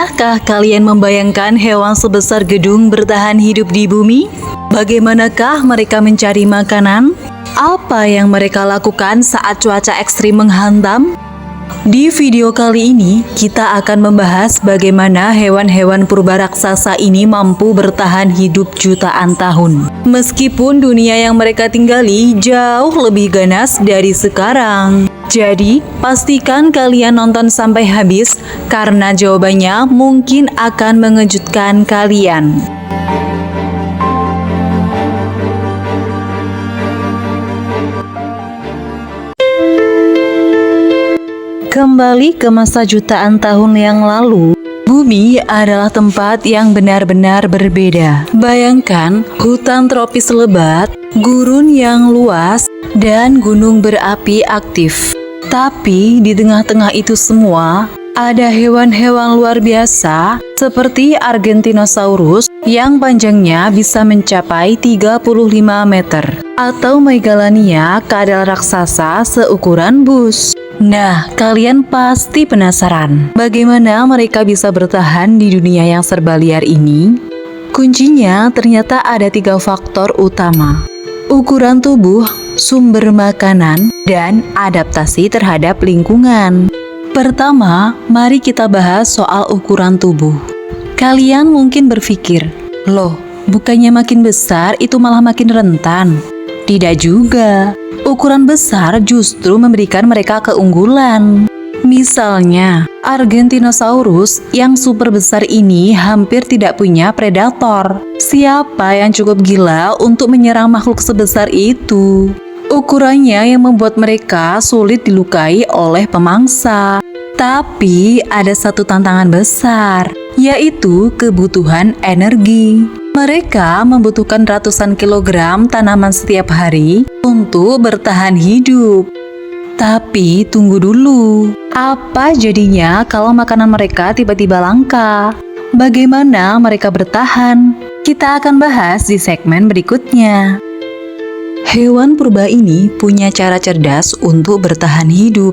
Pernahkah kalian membayangkan hewan sebesar gedung bertahan hidup di bumi? Bagaimanakah mereka mencari makanan? Apa yang mereka lakukan saat cuaca ekstrim menghantam? Di video kali ini, kita akan membahas bagaimana hewan-hewan purba raksasa ini mampu bertahan hidup jutaan tahun. Meskipun dunia yang mereka tinggali jauh lebih ganas dari sekarang. Jadi, pastikan kalian nonton sampai habis, karena jawabannya mungkin akan mengejutkan kalian. Kembali ke masa jutaan tahun yang lalu, bumi adalah tempat yang benar-benar berbeda. Bayangkan hutan tropis lebat, gurun yang luas, dan gunung berapi aktif. Tapi di tengah-tengah itu semua, ada hewan-hewan luar biasa seperti Argentinosaurus yang panjangnya bisa mencapai 35 meter, atau Megalania, kadal raksasa seukuran bus. Nah, kalian pasti penasaran, bagaimana mereka bisa bertahan di dunia yang serba liar ini? Kuncinya ternyata ada 3 faktor utama: ukuran tubuh, sumber makanan, dan adaptasi terhadap lingkungan. Pertama, mari kita bahas soal ukuran tubuh. Kalian mungkin berpikir, loh, bukannya makin besar itu malah makin rentan? Tidak juga. Ukuran besar justru memberikan mereka keunggulan. Misalnya, Argentinosaurus yang super besar ini hampir tidak punya predator. Siapa yang cukup gila untuk menyerang makhluk sebesar itu? Ukurannya yang membuat mereka sulit dilukai oleh pemangsa. Tapi ada satu tantangan besar, yaitu kebutuhan energi. Mereka membutuhkan ratusan kilogram tanaman setiap hari untuk bertahan hidup. Tapi tunggu dulu, apa jadinya kalau makanan mereka tiba-tiba langka? Bagaimana mereka bertahan? Kita akan bahas di segmen berikutnya. Hewan purba ini punya cara cerdas untuk bertahan hidup.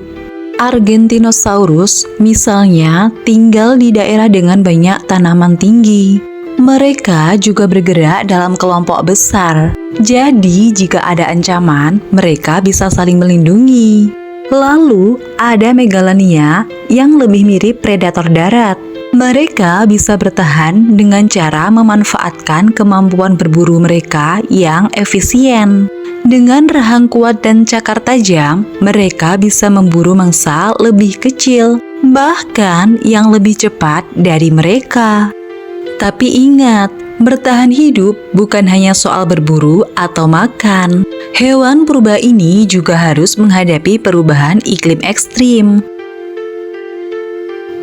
Argentinosaurus misalnya tinggal di daerah dengan banyak tanaman tinggi. Mereka juga bergerak dalam kelompok besar, jadi jika ada ancaman, mereka bisa saling melindungi. Lalu, ada Megalania yang lebih mirip predator darat. Mereka bisa bertahan dengan cara memanfaatkan kemampuan berburu mereka yang efisien. Dengan rahang kuat dan cakar tajam, mereka bisa memburu mangsa lebih kecil, bahkan yang lebih cepat dari mereka. Tapi ingat, bertahan hidup bukan hanya soal berburu atau makan. Hewan purba ini juga harus menghadapi perubahan iklim ekstrim.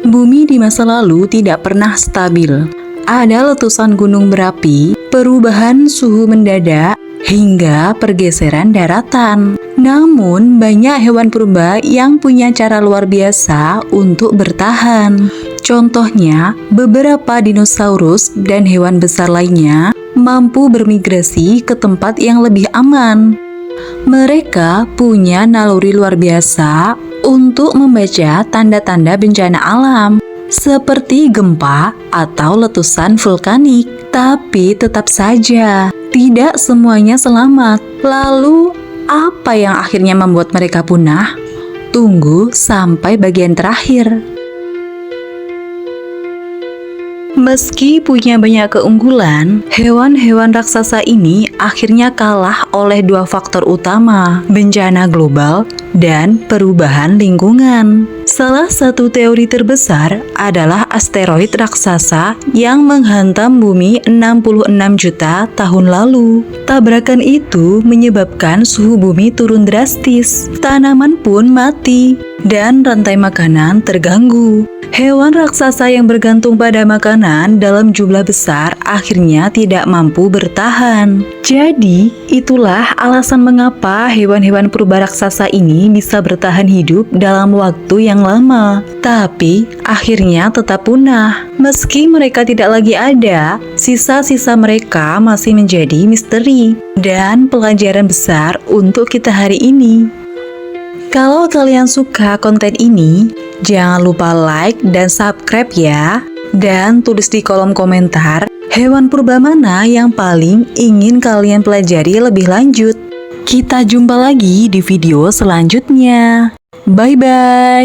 Bumi di masa lalu tidak pernah stabil. Ada letusan gunung berapi, perubahan suhu mendadak, hingga pergeseran daratan. Namun, banyak hewan purba yang punya cara luar biasa untuk bertahan. Contohnya, beberapa dinosaurus dan hewan besar lainnya mampu bermigrasi ke tempat yang lebih aman. Mereka punya naluri luar biasa untuk membaca tanda-tanda bencana alam, seperti gempa atau letusan vulkanik. Tapi tetap saja, tidak semuanya selamat. Lalu, apa yang akhirnya membuat mereka punah? Tunggu sampai bagian terakhir. Meski punya banyak keunggulan, hewan-hewan raksasa ini akhirnya kalah oleh 2 faktor utama, bencana global dan perubahan lingkungan. Salah satu teori terbesar adalah asteroid raksasa yang menghantam bumi 66 juta tahun lalu. Tabrakan itu menyebabkan suhu bumi turun drastis, tanaman pun mati, dan rantai makanan terganggu. Hewan raksasa yang bergantung pada makanan dalam jumlah besar akhirnya tidak mampu bertahan. Jadi, itulah alasan mengapa hewan-hewan purba raksasa ini bisa bertahan hidup dalam waktu yang lama. Tapi, akhirnya tetap punah. Meski mereka tidak lagi ada, sisa-sisa mereka masih menjadi misteri dan pelajaran besar untuk kita hari ini. Kalau kalian suka konten ini, jangan lupa like dan subscribe ya. Dan tulis di kolom komentar hewan purba mana yang paling ingin kalian pelajari lebih lanjut. Kita jumpa lagi di video selanjutnya. Bye-bye.